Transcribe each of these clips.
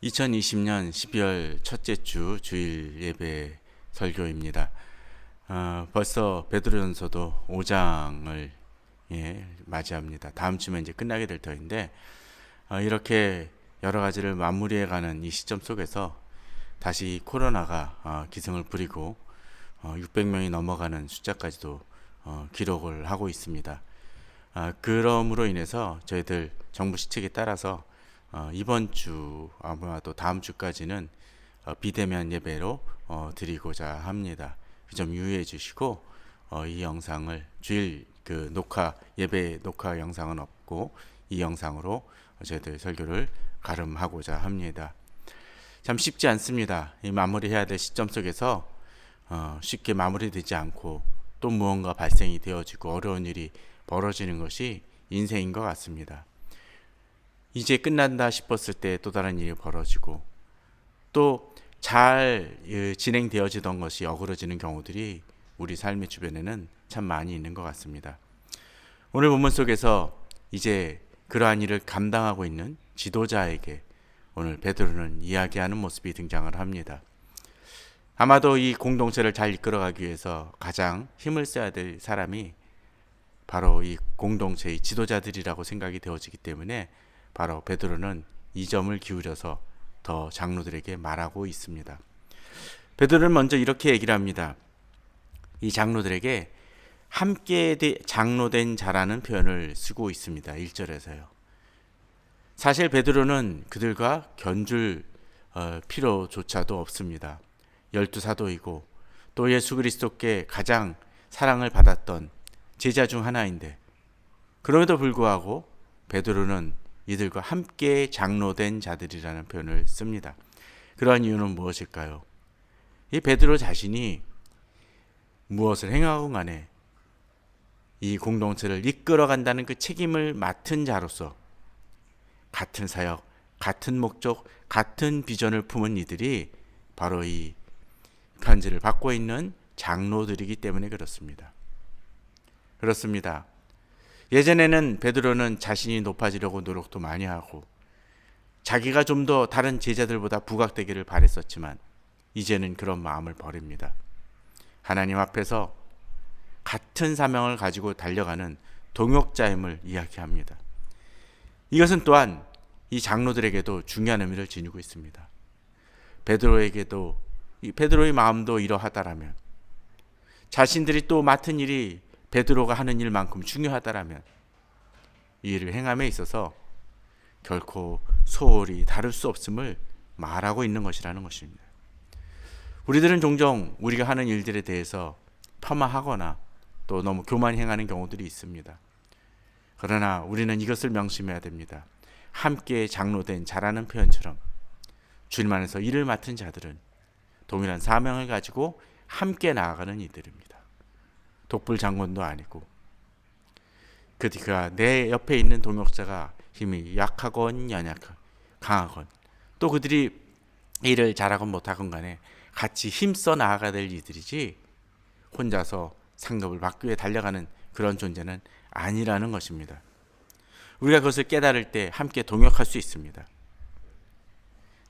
2020년 12월 첫째 주 주일 예배 설교입니다. 벌써 베드로전서도 5장을 맞이합니다. 다음 주면 이제 끝나게 될 터인데 이렇게 여러 가지를 마무리해가는 이 시점 속에서 다시 코로나가 기승을 부리고 600명이 넘어가는 숫자까지도 기록을 하고 있습니다. 그러므로 인해서 저희들 정부 시책에 따라서 이번 주 아마도 다음 주까지는 비대면 예배로 드리고자 합니다. 그 점 유의해 주시고 이 영상을 주일 예배 녹화 영상은 없고 이 영상으로 저희들 설교를 가름하고자 합니다. 참 쉽지 않습니다. 이 마무리해야 될 시점 속에서 쉽게 마무리되지 않고 또 무언가 발생이 되어지고 어려운 일이 벌어지는 것이 인생인 것 같습니다. 이제 끝난다 싶었을 때 또 다른 일이 벌어지고 또 잘 진행되어지던 것이 어그러지는 경우들이 우리 삶의 주변에는 참 많이 있는 것 같습니다. 오늘 본문 속에서 이제 그러한 일을 감당하고 있는 지도자에게 오늘 베드로는 이야기하는 모습이 등장을 합니다. 아마도 이 공동체를 잘 이끌어가기 위해서 가장 힘을 써야 될 사람이 바로 이 공동체의 지도자들이라고 생각이 되어지기 때문에 바로 베드로는 이 점을 기울여서 더 장로들에게 말하고 있습니다. 베드로는 먼저 이렇게 얘기를 합니다. 이 장로들에게 함께 장로된 자라는 표현을 쓰고 있습니다. 1절에서요. 사실 베드로는 그들과 견줄 필요조차도 없습니다. 12사도이고 또 예수 그리스도께 가장 사랑을 받았던 제자 중 하나인데 그럼에도 불구하고 베드로는 이들과 함께 장로된 자들이라는 표현을 씁니다. 그러한 이유는 무엇일까요? 이 베드로 자신이 무엇을 행하건 간에 이 공동체를 이끌어간다는 그 책임을 맡은 자로서 같은 사역, 같은 목적, 같은 비전을 품은 이들이 바로 이 편지를 받고 있는 장로들이기 때문에 그렇습니다. 예전에는 베드로는 자신이 높아지려고 노력도 많이 하고 자기가 좀 더 다른 제자들보다 부각되기를 바랬었지만 이제는 그런 마음을 버립니다. 하나님 앞에서 같은 사명을 가지고 달려가는 동역자임을 이야기합니다. 이것은 또한 이 장로들에게도 중요한 의미를 지니고 있습니다. 베드로의 마음도 이러하다라면 자신들이 또 맡은 일이 베드로가 하는 일만큼 중요하다라면 이 일을 행함에 있어서 결코 소홀히 다룰 수 없음을 말하고 있는 것이라는 것입니다. 우리들은 종종 우리가 하는 일들에 대해서 폄하하거나 또 너무 교만히 행하는 경우들이 있습니다. 그러나 우리는 이것을 명심해야 됩니다. 함께 장로된 자라는 표현처럼 주님 안에서 일을 맡은 자들은 동일한 사명을 가지고 함께 나아가는 이들입니다. 독불장군도 아니고 그가 내 옆에 있는 동역자가 힘이 약하건 강하건 또 그들이 일을 잘하건 못하건 간에 같이 힘써 나아가야 될 이들이지 혼자서 상급을 받기 위해 달려가는 그런 존재는 아니라는 것입니다. 우리가 그것을 깨달을 때 함께 동역할 수 있습니다.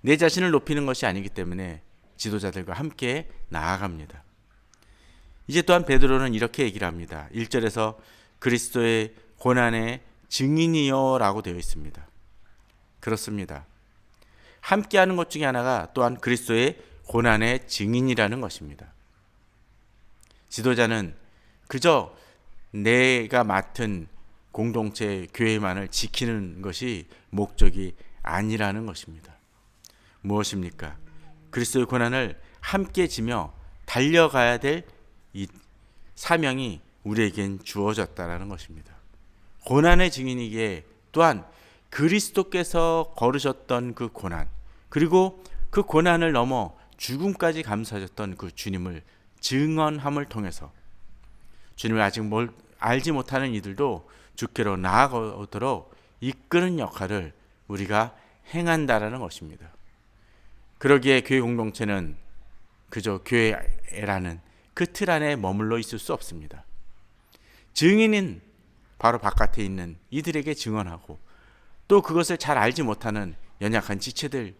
내 자신을 높이는 것이 아니기 때문에 지도자들과 함께 나아갑니다. 이제 또한 베드로는 이렇게 얘기를 합니다. 1절에서 그리스도의 고난의 증인이여 라고 되어 있습니다. 그렇습니다. 함께하는 것 중에 하나가 또한 그리스도의 고난의 증인이라는 것입니다. 지도자는 그저 내가 맡은 공동체 교회만을 지키는 것이 목적이 아니라는 것입니다. 무엇입니까? 그리스도의 고난을 함께 지며 달려가야 될 이 사명이 우리에겐 주어졌다라는 것입니다. 고난의 증인이기에 또한 그리스도께서 걸으셨던 그 고난 그리고 그 고난을 넘어 죽음까지 감수하셨던 그 주님을 증언함을 통해서 주님을 아직 알지 못하는 이들도 주께로 나아가도록 이끄는 역할을 우리가 행한다라는 것입니다. 그러기에 교회 공동체는 그저 교회라는 그 틀 안에 머물러 있을 수 없습니다. 증인은 바로 바깥에 있는 이들에게 증언하고 또 그것을 잘 알지 못하는 연약한 지체들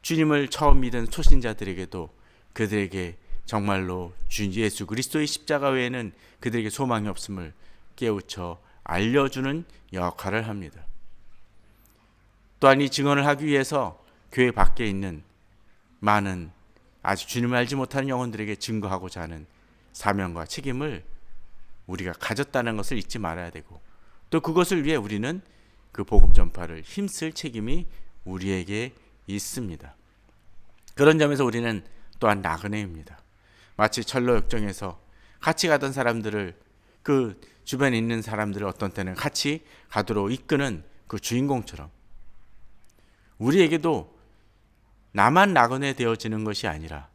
주님을 처음 믿은 초신자들에게도 그들에게 정말로 주 예수 그리스도의 십자가 외에는 그들에게 소망이 없음을 깨우쳐 알려주는 역할을 합니다. 또한 이 증언을 하기 위해서 교회 밖에 있는 많은 아직 주님을 알지 못하는 영혼들에게 증거하고자 하는 사명과 책임을 우리가 가졌다는 것을 잊지 말아야 되고, 또 그것을 위해 우리는 그 복음 전파를 힘쓸 책임이 우리에게 있습니다. 그런 점에서 우리는 또한 나그네입니다. 마치 철로 역정에서 같이 가던 사람들을, 그 주변에 있는 사람들을 어떤 때는 같이 가도록 이끄는 그 주인공처럼 우리에게도 나만 나그네 되어지는 것이 아니라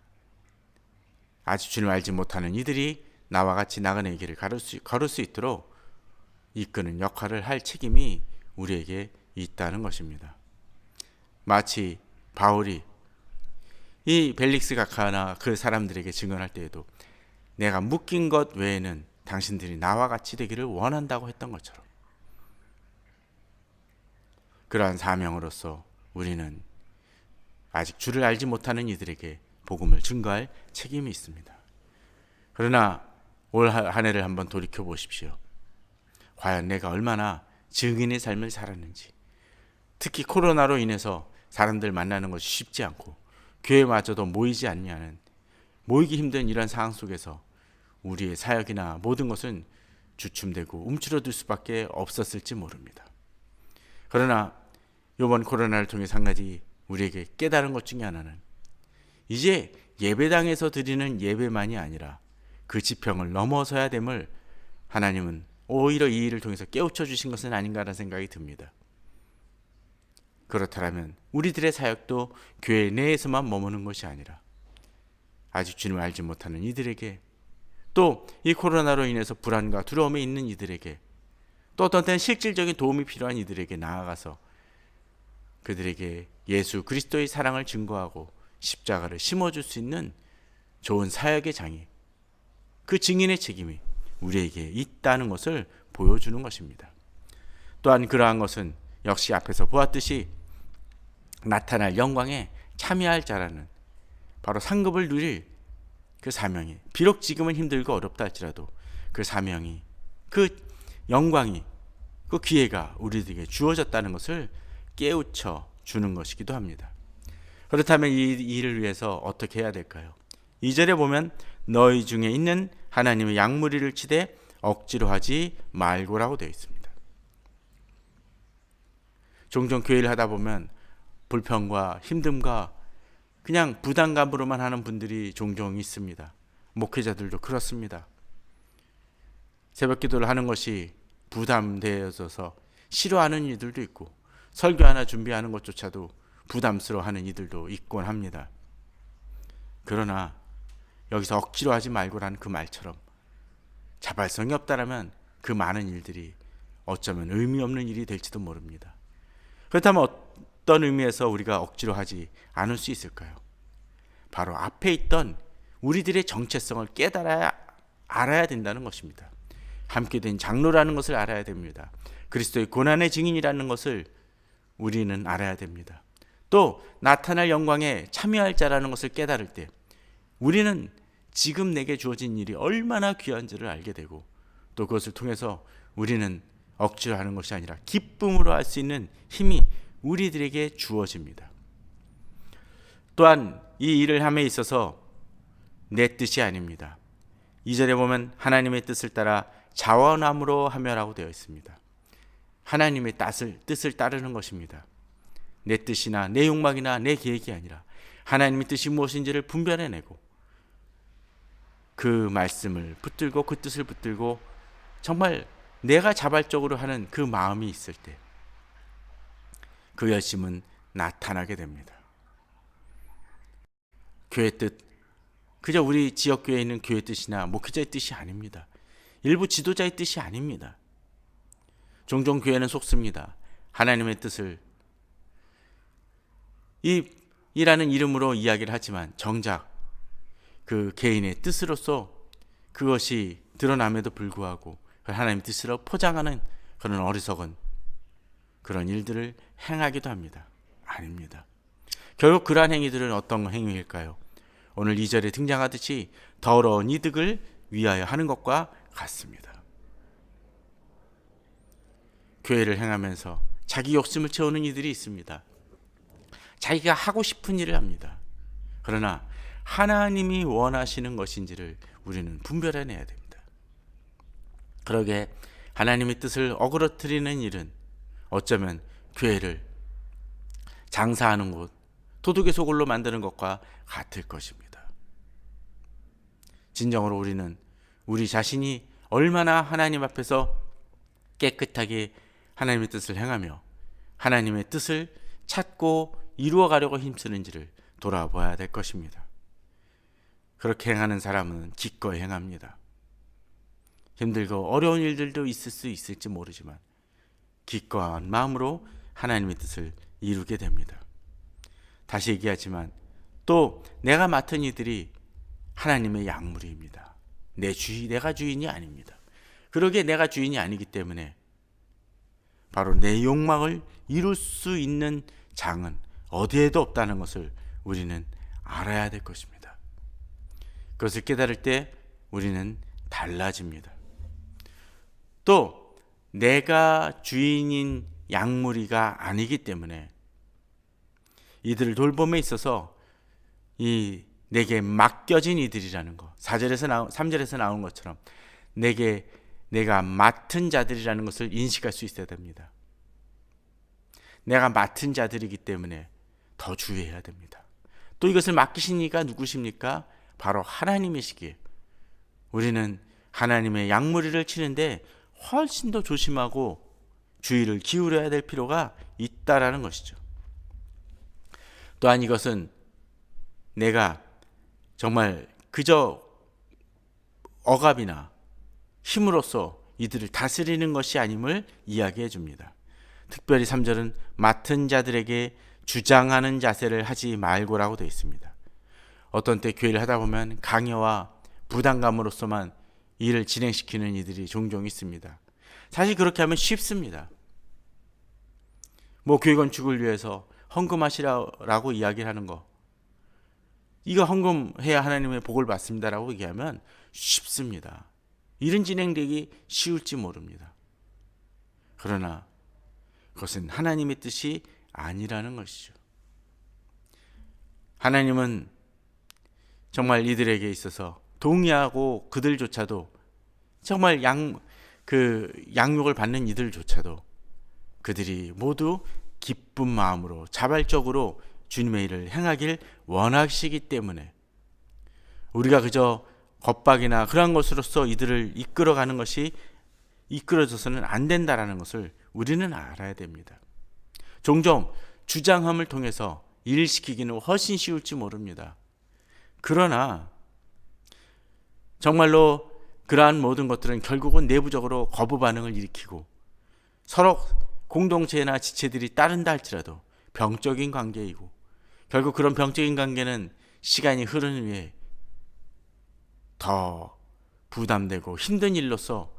아직 주님을 알지 못하는 이들이 나와 같이 나그네의 길을 걸을 수 있도록 이끄는 역할을 할 책임이 우리에게 있다는 것입니다. 마치 바울이 이 벨릭스 각하나 그 사람들에게 증언할 때에도 내가 묶인 것 외에는 당신들이 나와 같이 되기를 원한다고 했던 것처럼, 그러한 사명으로서 우리는 아직 주를 알지 못하는 이들에게 복음을 증거할 책임이 있습니다. 그러나 올 한 해를 한번 돌이켜 보십시오. 과연 내가 얼마나 증인의 삶을 살았는지, 특히 코로나로 인해서 사람들 만나는 것이 쉽지 않고 교회마저도 모이지 않냐는, 모이기 힘든 이런 상황 속에서 우리의 사역이나 모든 것은 주춤되고 움츠러들 수밖에 없었을지 모릅니다. 그러나 이번 코로나를 통해 한 가지 우리에게 깨달은 것 중에 하나는, 이제 예배당에서 드리는 예배만이 아니라 그 지평을 넘어서야 됨을 하나님은 오히려 이 일을 통해서 깨우쳐 주신 것은 아닌가라는 생각이 듭니다. 그렇다면 우리들의 사역도 교회 내에서만 머무는 것이 아니라 아직 주님을 알지 못하는 이들에게, 또 이 코로나로 인해서 불안과 두려움에 있는 이들에게, 또 어떤 때는 실질적인 도움이 필요한 이들에게 나아가서 그들에게 예수 그리스도의 사랑을 증거하고 십자가를 심어줄 수 있는 좋은 사역의 장이, 그 증인의 책임이 우리에게 있다는 것을 보여주는 것입니다. 또한 그러한 것은 역시 앞에서 보았듯이 나타날 영광에 참여할 자라는, 바로 상급을 누릴 그 사명이, 비록 지금은 힘들고 어렵다 할지라도 그 사명이, 그 영광이, 그 기회가 우리들에게 주어졌다는 것을 깨우쳐 주는 것이기도 합니다. 그렇다면 이 일을 위해서 어떻게 해야 될까요? 2절에 보면 너희 중에 있는 하나님의 양무리를 치되 억지로 하지 말고라고 되어 있습니다. 종종 교회를 하다 보면 불평과 힘듦과 그냥 부담감으로만 하는 분들이 종종 있습니다. 목회자들도 그렇습니다. 새벽 기도를 하는 것이 부담되어져서 싫어하는 이들도 있고, 설교 하나 준비하는 것조차도 부담스러워하는 이들도 있곤 합니다. 그러나 여기서 억지로 하지 말고라는 그 말처럼 자발성이 없다라면 그 많은 일들이 어쩌면 의미 없는 일이 될지도 모릅니다. 그렇다면 어떤 의미에서 우리가 억지로 하지 않을 수 있을까요? 바로 앞에 있던 우리들의 정체성을 알아야 된다는 것입니다. 함께 된 장로라는 것을 알아야 됩니다. 그리스도의 고난의 증인이라는 것을 우리는 알아야 됩니다. 또 나타날 영광에 참여할 자라는 것을 깨달을 때 우리는 지금 내게 주어진 일이 얼마나 귀한지를 알게 되고, 또 그것을 통해서 우리는 억지로 하는 것이 아니라 기쁨으로 할 수 있는 힘이 우리들에게 주어집니다. 또한 이 일을 함에 있어서 내 뜻이 아닙니다. 2절에 보면 하나님의 뜻을 따라 자원함으로 하며라고 되어 있습니다. 하나님의 뜻을 따르는 것입니다. 내 뜻이나 내 욕망이나 내 계획이 아니라 하나님의 뜻이 무엇인지를 분별해내고 그 말씀을 붙들고 그 뜻을 붙들고 정말 내가 자발적으로 하는 그 마음이 있을 때 그 열심은 나타나게 됩니다. 교회 뜻, 그저 우리 지역교회에 있는 교회 뜻이나 목회자의 뜻이 아닙니다. 일부 지도자의 뜻이 아닙니다. 종종 교회는 속습니다. 하나님의 뜻을 이라는 이름으로 이야기를 하지만 정작 그 개인의 뜻으로서 그것이 드러남에도 불구하고 하나님의 뜻으로 포장하는 그런 어리석은 그런 일들을 행하기도 합니다. 아닙니다. 결국 그러한 행위들은 어떤 행위일까요? 오늘 2절에 등장하듯이 더러운 이득을 위하여 하는 것과 같습니다. 교회를 행하면서 자기 욕심을 채우는 이들이 있습니다. 자기가 하고 싶은 일을 합니다. 그러나 하나님이 원하시는 것인지를 우리는 분별해내야 됩니다. 그러게 하나님의 뜻을 어그러뜨리는 일은 어쩌면 교회를 장사하는 곳, 도둑의 소굴로 만드는 것과 같을 것입니다. 진정으로 우리는 우리 자신이 얼마나 하나님 앞에서 깨끗하게 하나님의 뜻을 행하며 하나님의 뜻을 찾고 이루어가려고 힘쓰는지를 돌아봐야 될 것입니다. 그렇게 행하는 사람은 기꺼이 행합니다. 힘들고 어려운 일들도 있을 수 있을지 모르지만 기꺼운 마음으로 하나님의 뜻을 이루게 됩니다. 다시 얘기하지만 또 내가 맡은 이들이 하나님의 약물입니다. 내가 주인이 아닙니다. 그러기에 내가 주인이 아니기 때문에 바로 내 욕망을 이룰 수 있는 장은 어디에도 없다는 것을 우리는 알아야 될 것입니다. 그것을 깨달을 때 우리는 달라집니다. 또 내가 주인인 약물이가 아니기 때문에 이들을 돌봄에 있어서 내게 맡겨진 이들이라는 것, 3절에서 나온 것처럼 내가 맡은 자들이라는 것을 인식할 수 있어야 됩니다. 내가 맡은 자들이기 때문에 더 주의해야 됩니다. 또 이것을 맡기신 이가 누구십니까? 바로 하나님이시기에 우리는 하나님의 양무리를 치는데 훨씬 더 조심하고 주의를 기울여야 될 필요가 있다라는 것이죠. 또한 이것은 내가 정말 그저 억압이나 힘으로써 이들을 다스리는 것이 아님을 이야기해 줍니다. 특별히 3절은 맡은 자들에게 주장하는 자세를 하지 말고라고 되어 있습니다. 어떤 때 교회를 하다 보면 강요와 부담감으로서만 일을 진행시키는 이들이 종종 있습니다. 사실 그렇게 하면 쉽습니다. 교회 건축을 위해서 헌금하시라고 이야기를 하는 거, 이거 헌금해야 하나님의 복을 받습니다라고 얘기하면 쉽습니다. 일은 진행되기 쉬울지 모릅니다. 그러나 그것은 하나님의 뜻이 아니라는 것이죠. 하나님은 정말 이들에게 있어서 동의하고 그들조차도 정말 양육을 받는 이들조차도 그들이 모두 기쁜 마음으로 자발적으로 주님의 일을 행하길 원하시기 때문에 우리가 그저 겁박이나 그러한 것으로서 이들을 이끌어가는 것이 이끌어져서는 안 된다라는 것을 우리는 알아야 됩니다. 종종 주장함을 통해서 일시키기는 훨씬 쉬울지 모릅니다. 그러나 정말로 그러한 모든 것들은 결국은 내부적으로 거부 반응을 일으키고 서로 공동체나 지체들이 따른다 할지라도 병적인 관계이고 결국 그런 병적인 관계는 시간이 흐르는 후에 더 부담되고 힘든 일로서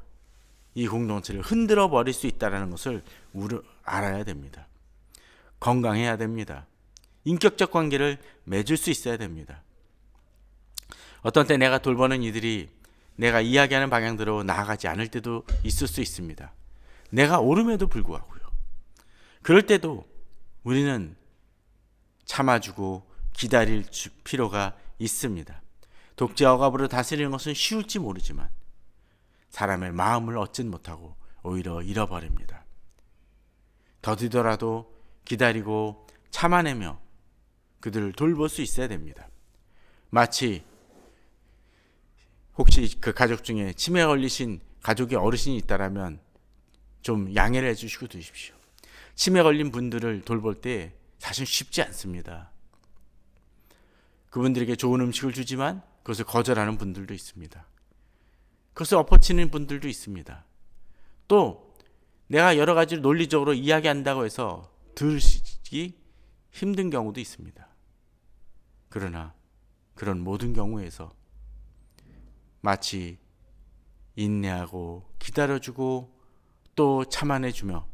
이 공동체를 흔들어 버릴 수 있다는 것을 알아야 됩니다. 건강해야 됩니다. 인격적 관계를 맺을 수 있어야 됩니다. 어떤 때 내가 돌보는 이들이 내가 이야기하는 방향대로 나아가지 않을 때도 있을 수 있습니다. 내가 옳음에도 불구하고요. 그럴 때도 우리는 참아주고 기다릴 필요가 있습니다. 독재 억압으로 다스리는 것은 쉬울지 모르지만 사람의 마음을 얻지 못하고 오히려 잃어버립니다. 더디더라도 기다리고 참아내며 그들을 돌볼 수 있어야 됩니다. 마치 혹시 그 가족 중에 치매에 걸리신 가족의 어르신이 있다라면 좀 양해를 해주시고 드십시오. 치매 걸린 분들을 돌볼 때 사실 쉽지 않습니다. 그분들에게 좋은 음식을 주지만 그것을 거절하는 분들도 있습니다. 그것을 엎어치는 분들도 있습니다. 또 내가 여러 가지를 논리적으로 이야기한다고 해서 들으시기 힘든 경우도 있습니다. 그러나 그런 모든 경우에서 마치 인내하고 기다려주고 또 참아내주며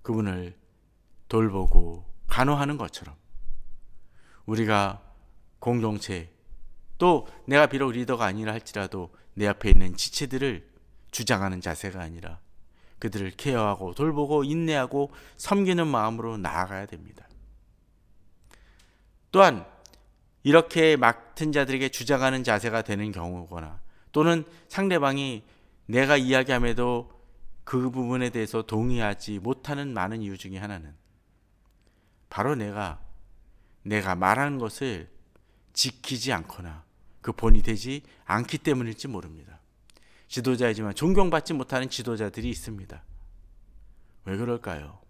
그분을 돌보고 간호하는 것처럼 우리가 공동체, 또 내가 비록 리더가 아니라 할지라도 내 앞에 있는 지체들을 주장하는 자세가 아니라 그들을 케어하고 돌보고 인내하고 섬기는 마음으로 나아가야 됩니다. 또한 이렇게 맡은 자들에게 주장하는 자세가 되는 경우거나 또는 상대방이 내가 이야기함에도 그 부분에 대해서 동의하지 못하는 많은 이유 중에 하나는 바로 내가 말하는 것을 지키지 않거나 그 본이 되지 않기 때문일지 모릅니다. 지도자이지만 존경받지 못하는 지도자들이 있습니다. 왜 그럴까요?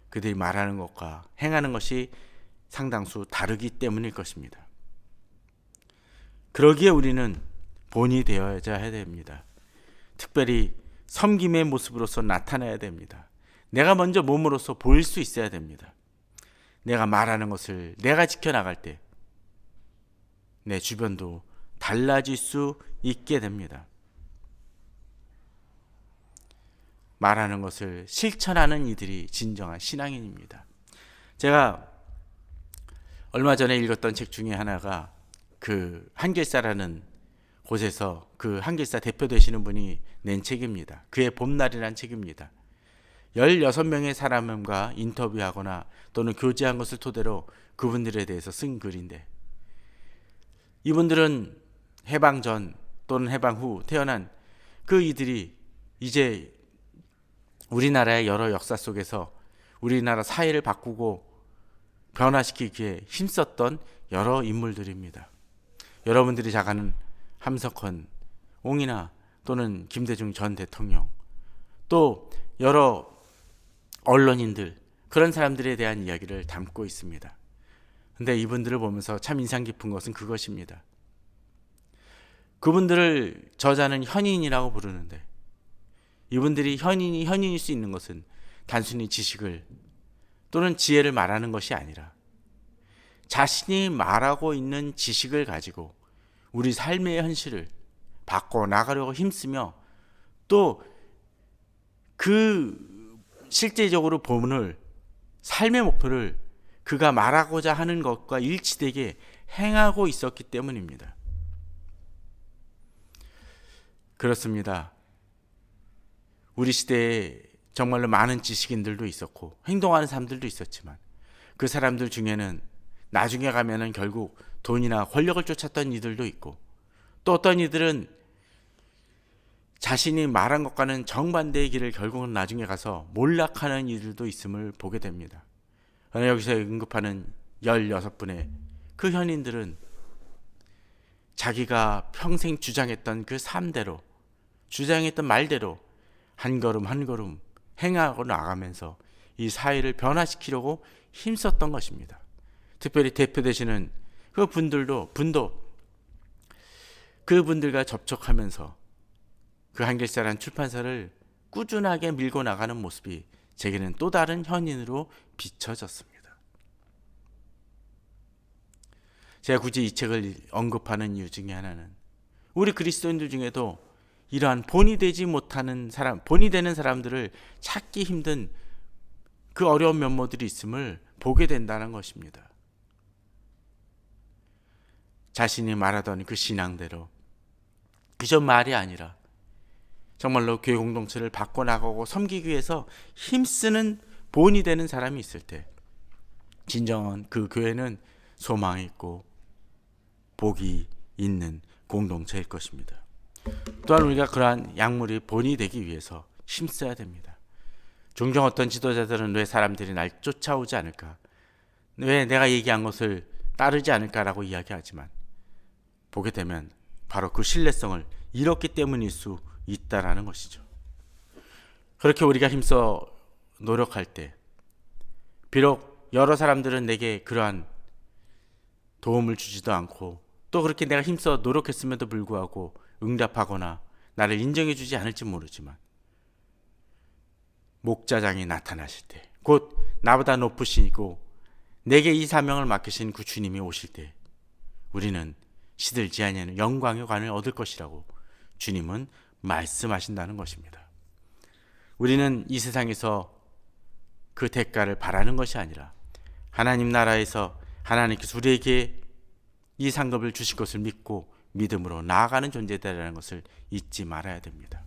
그들이 말하는 것과 행하는 것이 상당수 다르기 때문일 것입니다. 그러기에 우리는 본이 되어야 됩니다. 특별히 섬김의 모습으로서 나타나야 됩니다. 내가 먼저 몸으로서 보일 수 있어야 됩니다. 내가 말하는 것을 내가 지켜나갈 때 내 주변도 달라질 수 있게 됩니다. 말하는 것을 실천하는 이들이 진정한 신앙인입니다. 제가 얼마 전에 읽었던 책 중에 하나가 그 한길사라는 곳에서 그 한길사 대표 되시는 분이 낸 책입니다. 그의 봄날이라는 책입니다. 16명의 사람과 인터뷰하거나 또는 교제한 것을 토대로 그분들에 대해서 쓴 글인데, 이분들은 해방 전 또는 해방 후 태어난 그 이들이 이제 우리나라의 여러 역사 속에서 우리나라 사회를 바꾸고 변화시키기에 힘썼던 여러 인물들입니다. 여러분들이 잘 아는 함석헌, 옹이나 또는 김대중 전 대통령, 또 여러 언론인들, 그런 사람들에 대한 이야기를 담고 있습니다. 근데 이분들을 보면서 참 인상 깊은 것은 그것입니다. 그분들을 저자는 현인이라고 부르는데, 이분들이 현인일 수 있는 것은 단순히 지식을 또는 지혜를 말하는 것이 아니라 자신이 말하고 있는 지식을 가지고 우리 삶의 현실을 바꿔 나가려고 힘쓰며 또 그 실제적으로 본을, 삶의 목표를 그가 말하고자 하는 것과 일치되게 행하고 있었기 때문입니다. 그렇습니다. 우리 시대에 정말로 많은 지식인들도 있었고 행동하는 사람들도 있었지만 그 사람들 중에는 나중에 가면은 결국 돈이나 권력을 쫓았던 이들도 있고, 또 어떤 이들은 자신이 말한 것과는 정반대의 길을 결국은 나중에 가서 몰락하는 이들도 있음을 보게 됩니다. 그러나 여기서 언급하는 16분의 그 현인들은 자기가 평생 주장했던 그 삶대로, 주장했던 말대로 한 걸음 한 걸음 행하고 나가면서 이 사회를 변화시키려고 힘썼던 것입니다. 특별히 대표되시는 그 분도 그분들과 접촉하면서 그 한길사라는 출판사를 꾸준하게 밀고 나가는 모습이 제게는 또 다른 현인으로 비춰졌습니다. 제가 굳이 이 책을 언급하는 이유 중에 하나는 우리 그리스도인들 중에도 이러한 본이 되지 못하는 사람, 본이 되는 사람들을 찾기 힘든 그 어려운 면모들이 있음을 보게 된다는 것입니다. 자신이 말하던 그 신앙대로 그저 말이 아니라 정말로 교회 공동체를 바꿔나가고 섬기기 위해서 힘쓰는 본이 되는 사람이 있을 때 진정한 그 교회는 소망이 있고 복이 있는 공동체일 것입니다. 또한 우리가 그러한 약물이 본이 되기 위해서 힘써야 됩니다. 종종 어떤 지도자들은 왜 사람들이 날 쫓아오지 않을까, 왜 내가 얘기한 것을 따르지 않을까라고 이야기하지만 보게 되면 바로 그 신뢰성을 잃었기 때문일 수 있다라는 것이죠. 그렇게 우리가 힘써 노력할 때 비록 여러 사람들은 내게 그러한 도움을 주지도 않고 또 그렇게 내가 힘써 노력했음에도 불구하고 응답하거나 나를 인정해 주지 않을지 모르지만 목자장이 나타나실 때, 곧 나보다 높으시고 내게 이 사명을 맡기신 그 주님이 오실 때 우리는 시들지 아니하는 영광의 관을 얻을 것이라고 주님은 말씀하신다는 것입니다. 우리는 이 세상에서 그 대가를 바라는 것이 아니라 하나님 나라에서 하나님께서 우리에게 이 상급을 주실 것을 믿고 믿음으로 나아가는 존재다라는 것을 잊지 말아야 됩니다.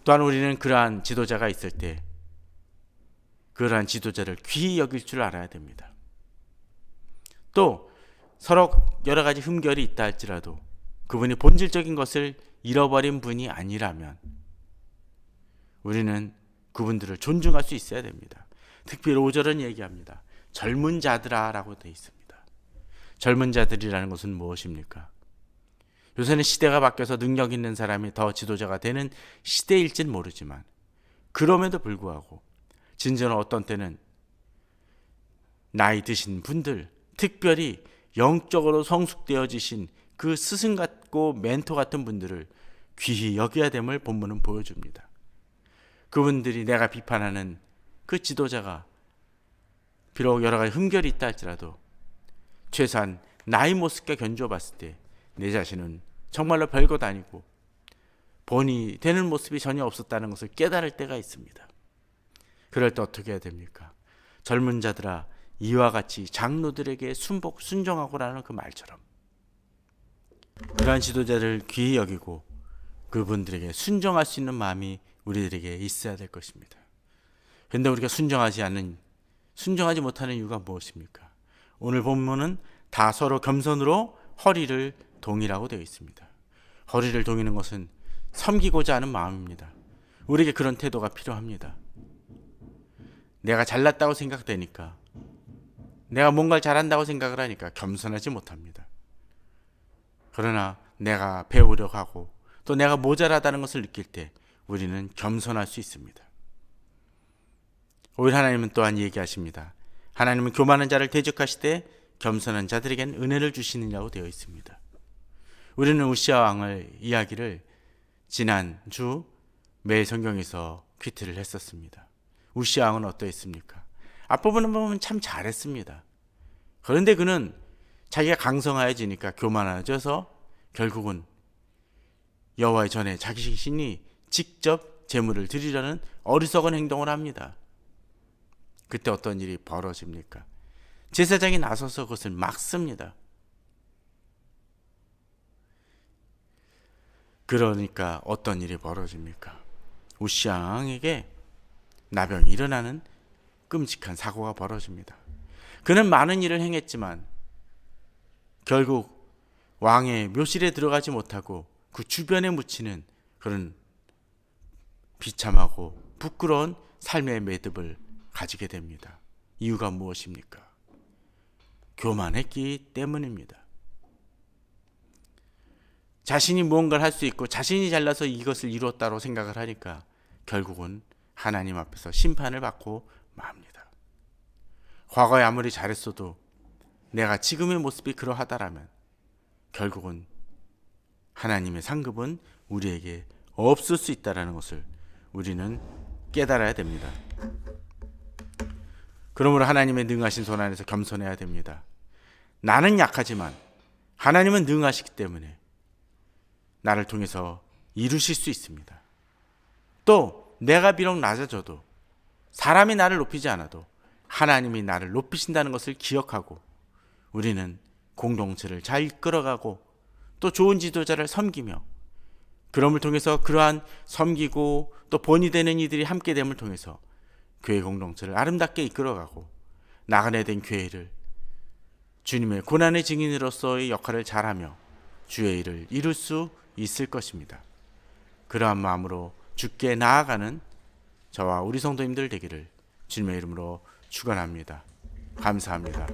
또한 우리는 그러한 지도자가 있을 때 그러한 지도자를 귀히 여길 줄 알아야 됩니다. 또 서로 여러 가지 흠결이 있다 할지라도 그분이 본질적인 것을 잃어버린 분이 아니라면 우리는 그분들을 존중할 수 있어야 됩니다. 특별히 5절은 얘기합니다. 젊은 자들아 라고 되어 있습니다. 젊은 자들이라는 것은 무엇입니까? 요새는 시대가 바뀌어서 능력 있는 사람이 더 지도자가 되는 시대일진 모르지만 그럼에도 불구하고 진정한 어떤 때는 나이 드신 분들, 특별히 영적으로 성숙되어지신 그 스승 같고 멘토 같은 분들을 귀히 여겨야 됨을 본문은 보여줍니다. 그분들이 내가 비판하는 그 지도자가 비록 여러 가지 흠결이 있다 할지라도 최소한 나의 모습과 견주어 봤을 때 내 자신은 정말로 별것 아니고 본이 되는 모습이 전혀 없었다는 것을 깨달을 때가 있습니다. 그럴 때 어떻게 해야 됩니까? 젊은 자들아 이와 같이 장로들에게 순종하고라는 그 말처럼 그러한 지도자를 귀히 여기고 그분들에게 순종할 수 있는 마음이 우리들에게 있어야 될 것입니다. 그런데 우리가 순종하지 못하는 이유가 무엇입니까? 오늘 본문은 다 서로 겸손으로 허리를 동이라고 되어 있습니다. 허리를 동이는 것은 섬기고자 하는 마음입니다. 우리에게 그런 태도가 필요합니다. 내가 잘났다고 생각되니까, 내가 뭔가를 잘한다고 생각을 하니까 겸손하지 못합니다. 그러나 내가 배우려고 하고 또 내가 모자라다는 것을 느낄 때 우리는 겸손할 수 있습니다. 오히려 하나님은 또한 얘기하십니다. 하나님은 교만한 자를 대적하시되 겸손한 자들에겐 은혜를 주시느냐고 되어 있습니다. 우리는 우시아 왕의 이야기를 지난주 매일 성경에서 퀴트를 했었습니다. 우시아 왕은 어떠했습니까? 앞부분을 보면 참 잘했습니다. 그런데 그는 자기가 강성하여지니까 교만해져서 결국은 여호와의 전에 자기 자신이 직접 제물을 드리려는 어리석은 행동을 합니다. 그때 어떤 일이 벌어집니까? 제사장이 나서서 그것을 막습니다. 그러니까 어떤 일이 벌어집니까? 우시아 왕에게 나병이 일어나는 끔찍한 사고가 벌어집니다. 그는 많은 일을 행했지만 결국 왕의 묘실에 들어가지 못하고 그 주변에 묻히는 그런 비참하고 부끄러운 삶의 매듭을 가지게 됩니다. 이유가 무엇입니까? 교만했기 때문입니다. 자신이 무언가를 할 수 있고 자신이 잘나서 이것을 이루었다고 생각을 하니까 결국은 하나님 앞에서 심판을 받고 맙니다. 과거에 아무리 잘했어도 내가 지금의 모습이 그러하다라면 결국은 하나님의 상급은 우리에게 없을 수 있다는 것을 우리는 깨달아야 됩니다. 그러므로 하나님의 능하신 손 안에서 겸손해야 됩니다. 나는 약하지만 하나님은 능하시기 때문에 나를 통해서 이루실 수 있습니다. 또 내가 비록 낮아져도 사람이 나를 높이지 않아도 하나님이 나를 높이신다는 것을 기억하고 우리는 공동체를 잘 이끌어가고 또 좋은 지도자를 섬기며 그럼을 통해서 그러한 섬기고 또 본이 되는 이들이 함께됨을 통해서 교회 공동체를 아름답게 이끌어가고 나그네 된 교회를 주님의 고난의 증인으로서의 역할을 잘하며 주의 일을 이룰 수 있을 것입니다. 그러한 마음으로 주께 나아가는 저와 우리 성도님들 되기를 주님의 이름으로 축원합니다. 감사합니다.